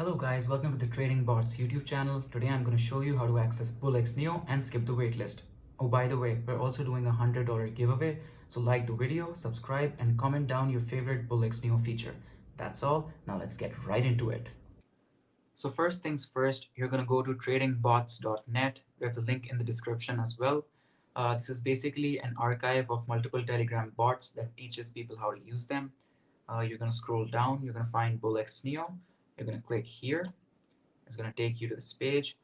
Hello guys, welcome to the TradingBots YouTube channel. Today I'm going to show you how to access BullX Neo and skip the waitlist. Oh, by the way, we're also doing a $100 giveaway, so like the video, subscribe, and comment down your favorite BullX Neo feature. That's all. Now let's get right into it. So first things first, you're going to go to tradingbots.net. There's a link in the description as well. This is basically an archive of multiple Telegram bots that teaches people how to use them. You're going to scroll down, you're going to find BullX Neo. You're going to click here. It's going to take you to this page.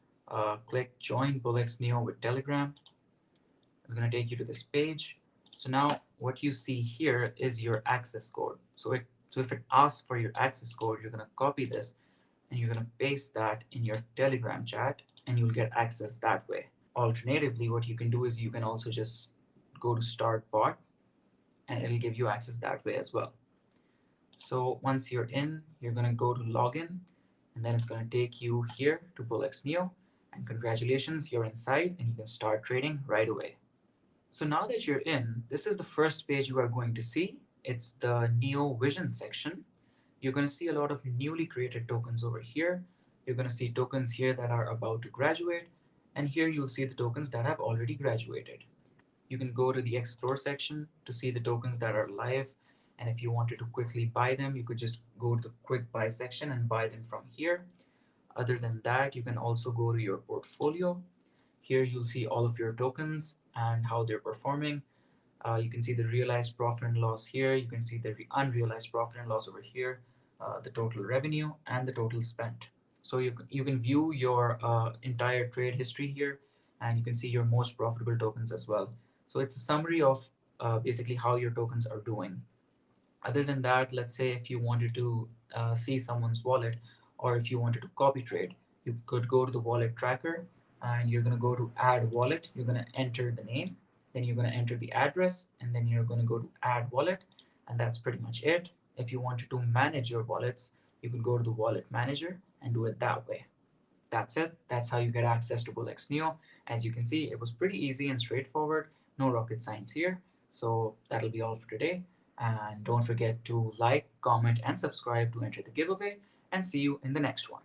Click Join BullX Neo with Telegram. It's going to take you to this page. So now what you see here is your access code. So if it asks for your access code, you're going to copy this and you're going to paste that in your Telegram chat and you'll get access that way. Alternatively, what you can do is you can also just go to Start Bot and it'll give you access that way as well. So once you're in, you're going to go to Login, and then it's going to take you here to BullX Neo. And congratulations, you're inside and you can start trading right away. So now that you're in, this is the first page you are going to see. It's the Neo Vision section. You're going to see a lot of newly created tokens over here. You're going to see tokens here that are about to graduate, and here you'll see the tokens that have already graduated. You can go to the Explore section to see the tokens that are live, and if you wanted to quickly buy them, you could just go to the Quick Buy section and buy them from here. Other than that, you can also go to your portfolio. Here you'll see all of your tokens and how they're performing. You can see the realized profit and loss here. You can see the unrealized profit and loss over here, the total revenue and the total spent. So you can view your entire trade history here, and you can see your most profitable tokens as well. So it's a summary of basically how your tokens are doing. Other than that, let's say if you wanted to see someone's wallet, or if you wanted to copy trade, you could go to the wallet tracker and you're going to go to add wallet. You're going to enter the name, then you're going to enter the address, and then you're going to go to add wallet, and that's pretty much it. If you wanted to manage your wallets, you could go to the wallet manager and do it that way. That's it. That's how you get access to BullX Neo. As you can see, it was pretty easy and straightforward. No rocket science here. So that'll be all for today. And don't forget to like, comment, and subscribe to enter the giveaway. And see you in the next one.